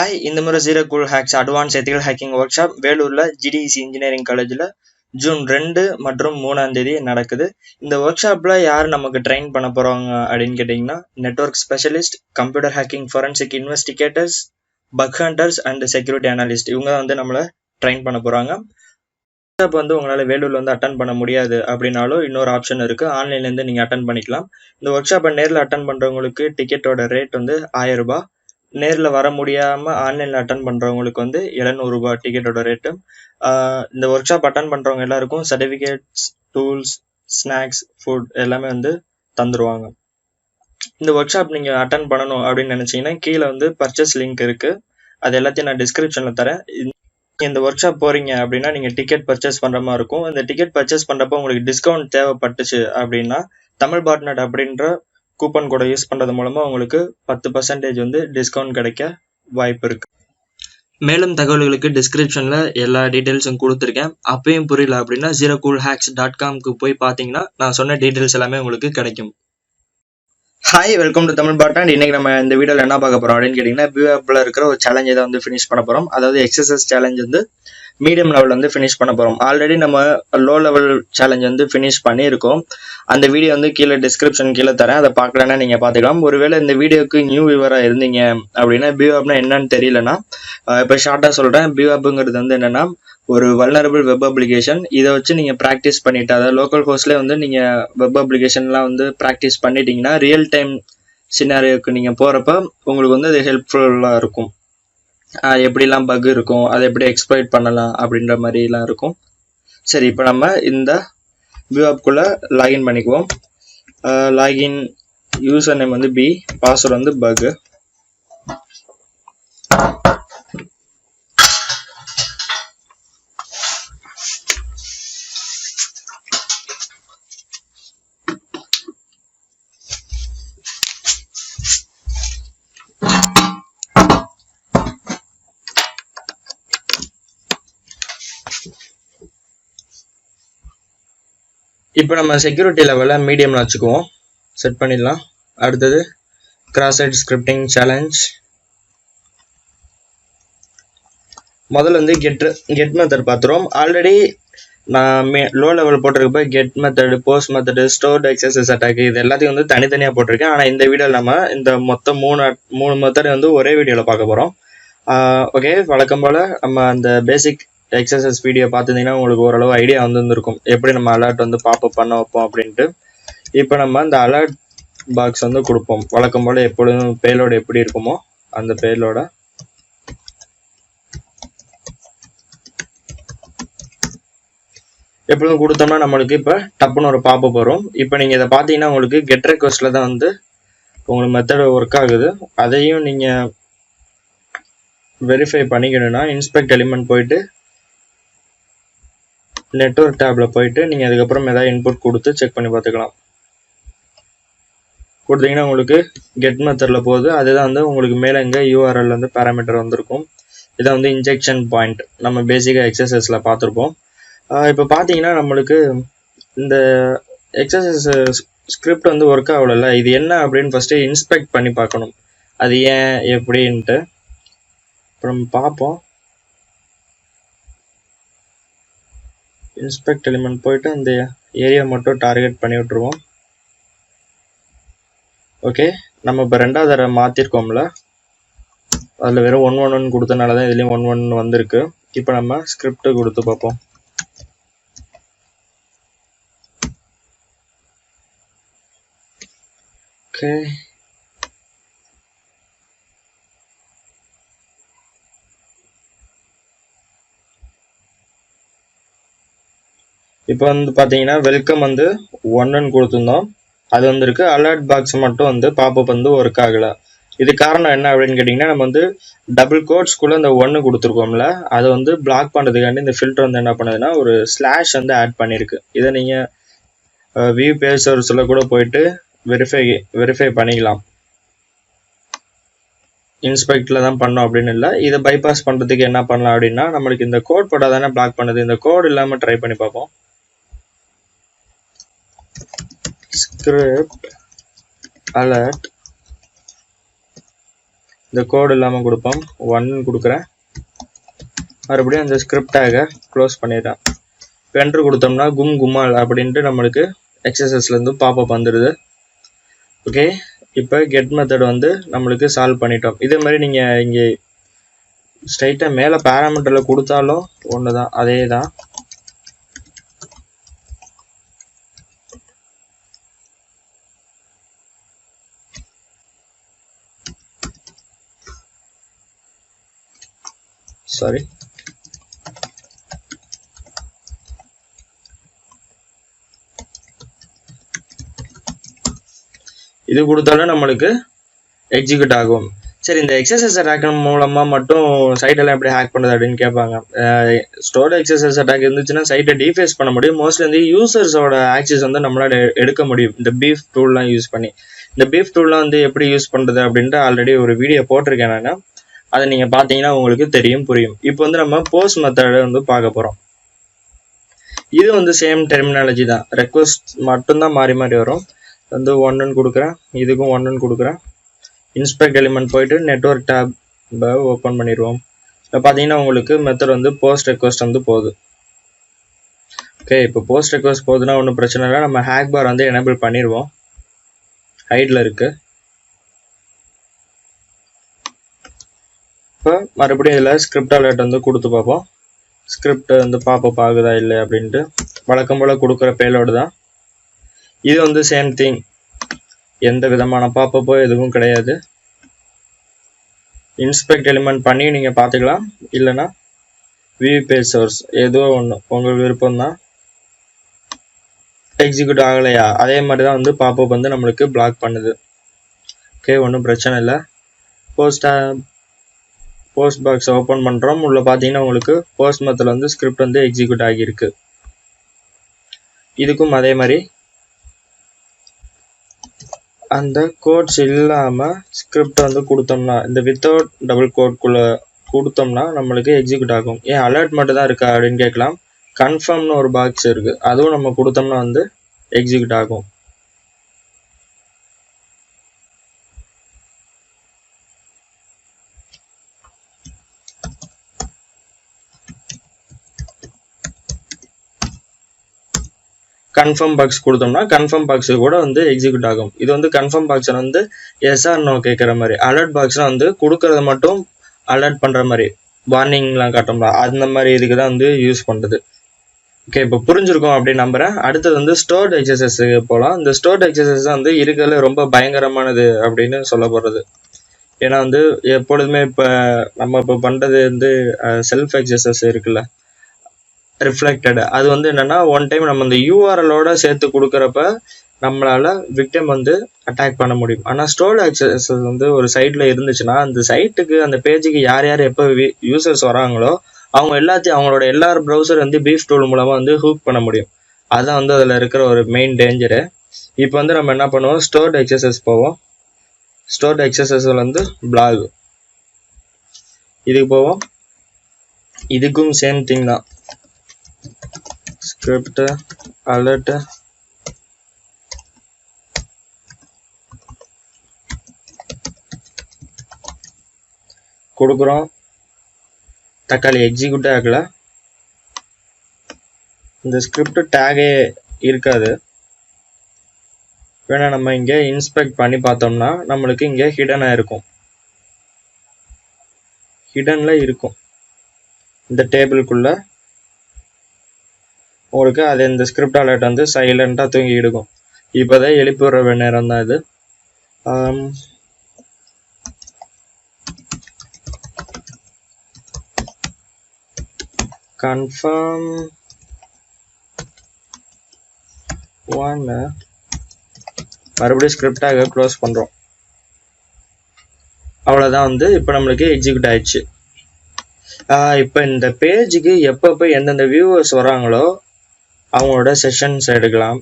Hi, இந்த முறை zero cool hacks advance ethical hacking work shop வேலூரில் ஜிடிஇசி இன்ஜினியரிங் காலேஜில் ஜூன் 2 மற்றும் 3ஆம் தேதி நடக்குது. இந்த ஒர்க் ஷாப்பில் யார் நமக்கு ட்ரெயின் பண்ண போகிறாங்க அப்படின்னு கேட்டிங்கன்னா, network specialist, computer hacking forensic investigators, buck hunters and security analyst இவங்க நம்மளை ட்ரெயின் பண்ண போகிறாங்க. ஒர்க் ஷாப் உங்களால் வேலூரில் அட்டன் பண்ண முடியாது அப்படின்னாலும் இன்னொரு ஆப்ஷன் இருக்குது, ஆன்லைன்லேருந்து நீங்கள் அட்டன் பண்ணிக்கலாம். இந்த ஒர்க் ஷாப்பை நேரில் அட்டன் பண்ணுறவங்களுக்கு டிக்கெட்டோட ரேட் 1000 ரூபாய். நேரில் வர முடியாமல் ஆன்லைனில் அட்டன் பண்ணுறவங்களுக்கு 700 ரூபாய் டிக்கெட்டோட ரேட்டு. இந்த ஒர்க் ஷாப் அட்டன் பண்ணுறவங்க எல்லாருக்கும் சர்டிஃபிகேட்ஸ், டூல்ஸ், ஸ்நாக்ஸ், ஃபுட் எல்லாமே தந்துடுவாங்க. இந்த ஒர்க் ஷாப் நீங்கள் அட்டன் பண்ணணும் அப்படின்னு நினச்சிங்கன்னா கீழே பர்ச்சேஸ் லிங்க் இருக்குது, அது எல்லாத்தையும் நான் டிஸ்கிரிப்ஷனில் தரேன். இந்த ஒர்க் ஷாப் போகிறீங்க அப்படின்னா நீங்கள் டிக்கெட் பர்ச்சேஸ் பண்ணுற மாதிரி இருக்கும். இந்த டிக்கெட் பர்ச்சேஸ் பண்ணுறப்போ உங்களுக்கு டிஸ்கவுண்ட் தேவைப்பட்டுச்சு அப்படின்னா தமிழ் பாட்நெட் அப்படின்ற கூப்பன் கோடை யூஸ் பண்ணுறது மூலமாக உங்களுக்கு 10% டிஸ்கவுண்ட் கிடைக்க வாய்ப்பு இருக்குது. மேலும் தகவல்களுக்கு டிஸ்கிரிப்ஷனில் எல்லா டீட்டெயில்ஸும் கொடுத்துருக்கேன். அப்பயும் புரியல அப்படின்னா zerocoolhacks.com போய் பார்த்தீங்கன்னா நான் சொன்ன டீட்டெயில்ஸ் எல்லாமே உங்களுக்கு கிடைக்கும். Hi, welcome to Tamil botnet. இன்னைக்கு நம்ம இந்த வீடியோவில் என்ன பார்க்க போகிறோம் அப்படின்னு கேட்டிங்கன்னா, வியூஆப்பில் இருக்கிற ஒரு சேலஞ்சை தான் ஃபினிஷ் பண்ண போகிறோம். அதாவது எக்ஸசைஸ் சேலஞ்ச் மீடியம் லெவலில் ஃபினிஷ் பண்ண போகிறோம். ஆல்ரெடி நம்ம லோ லெவல் சேலஞ்ச் ஃபினிஷ் பண்ணியிருக்கோம். அந்த வீடியோ கீழே டிஸ்கிரிப்ஷன் கீழே தரேன், அதை பார்க்கலன்னா நீங்கள் பார்த்துக்கலாம். ஒருவேளை இந்த வீடியோக்கு நியூ வியூவராக இருந்தீங்க அப்படின்னா வியூஆப்னா என்னன்னு தெரியலன்னா இப்போ ஷார்ட்டாக சொல்கிறேன். வியூஆப்புங்கிறது என்னென்னா ஒரு வல்னரபிள் வெப் அப்ளிகேஷன். இதை வச்சு நீங்கள் ப்ராக்டிஸ் பண்ணிட்டு, அதாவது லோக்கல் ஹோஸ்ட்லேயே நீங்கள் வெப் அப்ளிகேஷன்லாம் ப்ராக்டிஸ் பண்ணிட்டீங்கன்னா ரியல் டைம் சினாரியோக்கு நீங்கள் போகிறப்ப உங்களுக்கு அது ஹெல்ப்ஃபுல்லாக இருக்கும். எப்படிலாம் பக் இருக்கும், அதை எப்படி எக்ஸ்ப்ளாய்ட் பண்ணலாம் அப்படின்ற மாதிரிலாம் இருக்கும். சரி, இப்போ நம்ம இந்த வியூஆப்குள்ளே லாகின் பண்ணிக்குவோம். Login user name bee, password bug. இப்போ நம்ம செக்யூரிட்டி லெவலில் மீடியமில் வச்சுக்குவோம், செட் பண்ணிடலாம். அடுத்தது கிராஸ் சைட் ஸ்கிரிப்டிங் சேலஞ்ச். முதல்ல கெட் மெத்தட் பார்த்துருவோம். ஆல்ரெடி நான் லோ லெவல் போட்டிருக்கப்ப get method, post method, stored XSS attack இது எல்லாத்தையும் தனித்தனியாக போட்டிருக்கேன். ஆனால் இந்த வீடியோவில் நம்ம இந்த மொத்தம் மூணு மெத்தடு ஒரே வீடியோவில் பார்க்க போகிறோம். ஓகே, வழக்கம் போல் நம்ம அந்த பேசிக் எக்ஸசைஸ் வீடியோ பார்த்துருந்தீங்கன்னா உங்களுக்கு ஓரளவு ஐடியா வந்துருக்கும் எப்படி நம்ம அலர்ட் பாப்அப் பண்ண வைப்போம் அப்படின்ட்டு. இப்போ நம்ம அந்த அலர்ட் பாக்ஸ் கொடுப்போம். வழக்கம் போல் எப்பொழுதும் பேலோடு எப்படி இருக்குமோ அந்த பேலோட எப்பொழுதும் கொடுத்தோம்னா நம்மளுக்கு இப்போ டப்புன்னு ஒரு பாப்அப் வரும். இப்போ நீங்கள் இதை பார்த்தீங்கன்னா உங்களுக்கு கெட் ரெக்வஸ்ட்டில் தான் உங்களுக்கு மெத்தட் ஒர்க் ஆகுது. அதையும் நீங்கள் வெரிஃபை பண்ணிக்கணும்னா இன்ஸ்பெக்ட் எலிமெண்ட் போயிட்டு நெட்வொர்க் டேப்ல போயிட்டு நீங்கள் அதுக்கப்புறம் ஏதாவது இன்புட் கொடுத்து செக் பண்ணி பார்த்துக்கலாம். கொடுத்தீங்கன்னா உங்களுக்கு கெட் மெத்தடில் போகுது. அதுதான் உங்களுக்கு மேலே இங்கே யூஆர்எல் பேராமீட்டர் வந்திருக்கும். இதான் இன்ஜெக்ஷன் பாயிண்ட், நம்ம பேசிக்காக எக்ஸசைஸில் பார்த்துருப்போம். இப்போ பார்த்தீங்கன்னா நம்மளுக்கு இந்த எக்ஸசைஸ் ஸ்கிரிப்ட் ஒர்க் ஆகல. இது என்ன அப்படின்னு ஃபஸ்ட்டு இன்ஸ்பெக்ட் பண்ணி பார்க்கணும், அது ஏன் எப்படின்ட்டு. இப்போ நம்ம பார்ப்போம். இன்ஸ்பெக்ட் எலிமெண்ட் போயிட்டு அந்த ஏரியா மட்டும் டார்கெட் பண்ணி விட்டுருவோம். ஓகே, நம்ம இப்போ 2வது தடவை மாற்றிருக்கோம்ல, அதில் வெறும் 111 கொடுத்தனால தான் இதுலேயும் 11 வந்திருக்கு. இப்போ நம்ம ஸ்கிரிப்ட் கொடுத்து பார்ப்போம். ஓகே, இப்போ பார்த்தீங்கன்னா வெல்கம் 1 கொடுத்துருந்தோம், அது இருக்கு. அலர்ட் பாக்ஸ் மட்டும் பாப்அப் ஒர்க் ஆகலை. இது காரணம் என்ன அப்படின்னு கேட்டிங்கன்னா, நம்ம டபுள் கோட்ஸ்குள்ளே இந்த 1 கொடுத்துருக்கோம்ல, அதை பிளாக் பண்ணுறதுக்காண்டி இந்த ஃபில்டர் என்ன பண்ணுதுன்னா ஒரு ஸ்லாஷ் ஆட் பண்ணியிருக்கு. இதை நீங்கள் வியூ பேஜ் சர்வீஸில் கூட போயிட்டு வெரிஃபை பண்ணிக்கலாம். இன்ஸ்பெக்டில் தான் பண்ணோம் அப்படின்னு இல்லை. இதை பைபாஸ் பண்ணுறதுக்கு என்ன பண்ணலாம் அப்படின்னா, நம்மளுக்கு இந்த கோட் போட்டால் தானே பிளாக் பண்ணுது. இந்த கோட் இல்லாமல் ட்ரை பண்ணி பார்ப்போம். script alert இந்த கோடு இல்லாமல் கொடுப்போம் 1 கொடுக்குறேன். மறுபடியும் அந்த ஸ்கிரிப்ட் டேகை க்ளோஸ் பண்ணிடுறேன். என்ட்ரு கொடுத்தோம்னா கும்மால் அப்படின்ட்டு நம்மளுக்கு எக்ஸசைஸ்லேருந்து பாப்பப் வந்துடுது. ஓகே, இப்போ கெட் மெத்தட் வந்து நம்மளுக்கு சால்வ் பண்ணிட்டோம். இதே மாதிரி நீங்கள் இங்கே ஸ்ட்ரைட்டாக மேலே பேராமீட்டரில் கொடுத்தாலும் ஒன்று தான், அதே தான். சாரி, இது கொடுத்தாலும் நம்மளுக்கு எக்ஸிக்யூட் ஆகும். சரி, இந்த எக்ஸசைஸ் அட்டாக் மூலமாக மட்டும் சைட்டெல்லாம் எப்படி ஹேக் பண்ணுறது அப்படின்னு கேட்பாங்க. ஸ்டோர்டு எக்ஸசைஸ் அட்டாக் இருந்துச்சுன்னா சைட்டை டீஃபேஸ் பண்ண முடியும். மோஸ்ட்லி வந்து யூசர்ஸோட ஆக்சஸ் வந்து நம்மளால எடுக்க முடியும் இந்த பீஃப் டூல்லாம் யூஸ் பண்ணி. இந்த பீஃப் டூல்லாம் வந்து எப்படி யூஸ் பண்ணுறது அப்படின்ட்டு ஆல்ரெடி ஒரு வீடியோ போட்டிருக்கேன் நான். அதை நீங்கள் பார்த்தீங்கன்னா உங்களுக்கு தெரியும், புரியும். இப்போ வந்து நம்ம போஸ்ட் மெத்தடை வந்து பார்க்க போகிறோம். இது வந்து சேம் டெர்மினாலஜி தான், ரெக்வஸ்ட் மட்டும்தான் மாறி மாறி வரும். வந்து 1ன்னு கொடுக்குறேன், இதுக்கும் 1ன்னு கொடுக்குறேன். இன்ஸ்பெக்ட் எலிமெண்ட் போயிட்டு நெட்வொர்க் டேப் ஓப்பன் பண்ணிடுவோம். இப்போ பார்த்தீங்கன்னா உங்களுக்கு மெத்தட் வந்து போஸ்ட் ரெக்வஸ்ட் வந்து போகுது. ஓகே, இப்போ போஸ்ட் ரெக்வஸ்ட் போகுதுன்னா ஒன்றும் பிரச்சனை இல்லை. நம்ம ஹேக் பார் வந்து எனேபிள் பண்ணிடுவோம். ஹைடில் இருக்கு. இப்போ மறுபடியும் இதில் ஸ்கிரிப்ட் அலர்ட் வந்து கொடுத்து பார்ப்போம். ஸ்கிரிப்ட் வந்து பாப்பப் ஆகுதா இல்லை அப்படின்ட்டு. வழக்கம் போல் கொடுக்குற பேலோடு தான் இது. வந்து சேம் திங், எந்த விதமான பாப்பப்போ எதுவும் கிடையாது. இன்ஸ்பெக்ட் எலிமெண்ட் பண்ணி நீங்கள் பார்த்துக்கலாம், இல்லைன்னா வியூ பேஜ் சோர்ஸ் ஏதோ ஒன்று உங்கள் விருப்பம் தான். எக்ஸிக்யூட் ஆகலையா, அதே மாதிரி தான் வந்து பாப்பப் வந்து நம்மளுக்கு பிளாக் பண்ணுது. ஓகே, ஒன்றும் பிரச்சனை இல்லை. போஸ்ட் பாக்ஸ் ஓப்பன் பண்ணுறோம். உள்ள பார்த்தீங்கன்னா உங்களுக்கு போஸ்ட் மெத்தடில் வந்து ஸ்கிரிப்ட் வந்து எக்ஸிக்யூட் ஆகியிருக்கு. இதுக்கும் அதே மாதிரி அந்த கோட்ஸ் இல்லாமல் ஸ்கிரிப்ட் வந்து கொடுத்தோம்னா, இந்த வித்தவுட் டபுள் கோட்குள்ளே கொடுத்தோம்னா நம்மளுக்கு எக்ஸிக்யூட் ஆகும். ஏன் அலர்ட் மட்டும் தான் இருக்கா அப்படின்னு கேட்கலாம். கன்ஃபார்ம்னு ஒரு பாக்ஸ் இருக்குது, அதுவும் நம்ம கொடுத்தோம்னா வந்து எக்ஸிக்யூட் ஆகும். கன்ஃபார்ம் பாக்ஸ் கொடுத்தோம்னா கன்ஃபார்ம் பாக்ஸ் கூட வந்து எக்ஸிக்யூட் ஆகும். இது வந்து கன்ஃபார்ம் பாக்ஸை வந்து எஸ் ஆர் நோ கேட்குற மாதிரி. அலர்ட் பாக்ஸ்லாம் வந்து கொடுக்கறத மட்டும் அலர்ட் பண்ணுற மாதிரி, வார்னிங்லாம் காட்டோம்ல, அந்த மாதிரி இதுக்கு தான் வந்து யூஸ் பண்ணுறது. ஓகே, இப்போ புரிஞ்சிருக்கும் அப்படின்னு நம்புகிறேன். அடுத்தது வந்து ஸ்டோர்டு எக்ஸசைஸுக்கு போகலாம். இந்த ஸ்டோர்டு எக்ஸசைஸ் தான் வந்து இருக்கிறதுல ரொம்ப பயங்கரமானது அப்படின்னு சொல்ல போகிறது. ஏன்னா வந்து எப்பொழுதுமே இப்போ நம்ம இப்போ பண்ணுறது வந்து செல்ஃப் எக்ஸசைஸ் இருக்குல்ல, ரிஃப்ளெக்டட், அது வந்து என்னன்னா ஒன் டைம் நம்ம இந்த யூஆர்எலோட சேர்த்து கொடுக்குறப்ப நம்மளால விக்டிம் வந்து அட்டாக் பண்ண முடியும். ஆனால் ஸ்டோர்டு ஆக்சஸ் வந்து ஒரு சைட்ல இருந்துச்சுன்னா அந்த சைட்டுக்கு அந்த பேஜுக்கு யார் யார் எப்போ யூசர்ஸ் வராங்களோ அவங்க எல்லாத்தையும் அவங்களோட எல்லா ப்ரௌசர் வந்து பீஃப் டூல் மூலமா வந்து ஹூக் பண்ண முடியும். அதான் வந்து அதில் இருக்கிற ஒரு மெயின் டேஞ்சரு. இப்போ வந்து நம்ம என்ன பண்ணுவோம், ஸ்டோர்டு எக்ஸசைஸ் போவோம். ஸ்டோர்டு எக்ஸசைஸ்ல வந்து பிளாக் இதுக்கு போவோம். இதுக்கும் சேம் திங் தான், ஸ்கிரிப்ட் அலர்ட் கொடுக்குறோம். தக்காளி எக்ஸிக்யூட் ஆகல, இந்த ஸ்கிரிப்ட் டேகே இருக்காது. வேணா நம்ம இங்கே இன்ஸ்பெக்ட் பண்ணி பார்த்தோம்னா நம்மளுக்கு இங்கே ஹிடனாக இருக்கும். ஹிடன்ல இருக்கும் இந்த டேபிளுக்குள்ள. உங்களுக்கு அது இந்த ஸ்கிரிப்ட் அலர்ட் வந்து சைலண்டாக தூங்கி எடுக்கும். இப்போதான் எழுப்பி விடுற நேரம் தான் இது. கன்ஃபார்ம் 1 மறுபடியும் ஸ்கிரிப்டாக க்ளோஸ் பண்ணுறோம். அவ்வளோதான், வந்து இப்போ நம்மளுக்கு எக்ஸிக்யூட் ஆயிடுச்சு. இப்போ இந்த பேஜுக்கு எப்பப்போ எந்தெந்த வியூவர்ஸ் வராங்களோ அவங்களோட செஷன்ஸ் எடுக்கலாம்,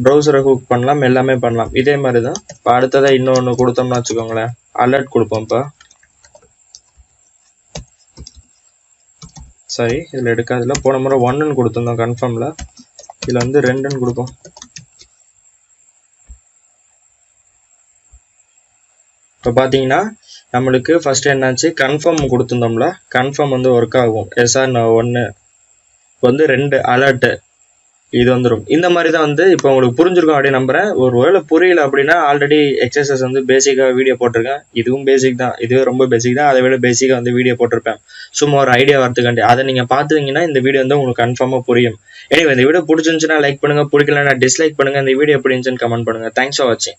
ப்ரௌசரை ஹூக் பண்ணலாம், எல்லாமே பண்ணலாம். இதே மாதிரி தான். இப்போ அடுத்ததாக இன்னொன்று கொடுத்தோம்னா வச்சுக்கோங்களேன், அலர்ட் கொடுப்போம். இப்போ சரி, இதில் எடுக்காதுல, போன முறை 1ன்னு கொடுத்துருந்தோம் கன்ஃபார்மில், இதில் வந்து 2ன்னு கொடுப்போம். இப்போ பார்த்தீங்கன்னா நம்மளுக்கு ஃபர்ஸ்ட் என்னாச்சு, கன்ஃபார்ம் கொடுத்துருந்தோம்ல, கன்ஃபார்ம் வந்து ஒர்க் ஆகும். எஸ்ஆர் 1 வந்து 2 அலர்ட் இது வந்துடும். இந்த மாதிரி தான் வந்து இப்போ உங்களுக்கு புரிஞ்சிருக்கும் அப்படின்னு நம்புறேன். ஒரு வேளை புரியல அப்படின்னா ஆல்ரெடி எக்ஸசைஸ் வந்து பேசிக்காக வீடியோ போட்டிருக்கேன். இதுவும் பேசிக் தான், இதுவே ரொம்ப பேசிக் தான். அதை விட பேசிக்காக வந்து வீடியோ போட்டிருப்பேன் சும்மா ஒரு ஐடியா வரதுக்காண்டி. அதை நீங்கள் பார்த்துக்கிங்கன்னா இந்த வீடியோ வந்து உங்களுக்கு கன்ஃபார்மாக புரியும். எனவே இந்த வீடியோ பிடிச்சிருந்துச்சுன்னா லைக் பண்ணுங்க, பிடிக்கலன்னா டிஸ்லைக் பண்ணுங்க. இந்த வீடியோ எப்படி இருந்துச்சுன்னு கமெண்ட் பண்ணுங்க. தேங்க்ஸ் ஃபார் வாட்சிங்.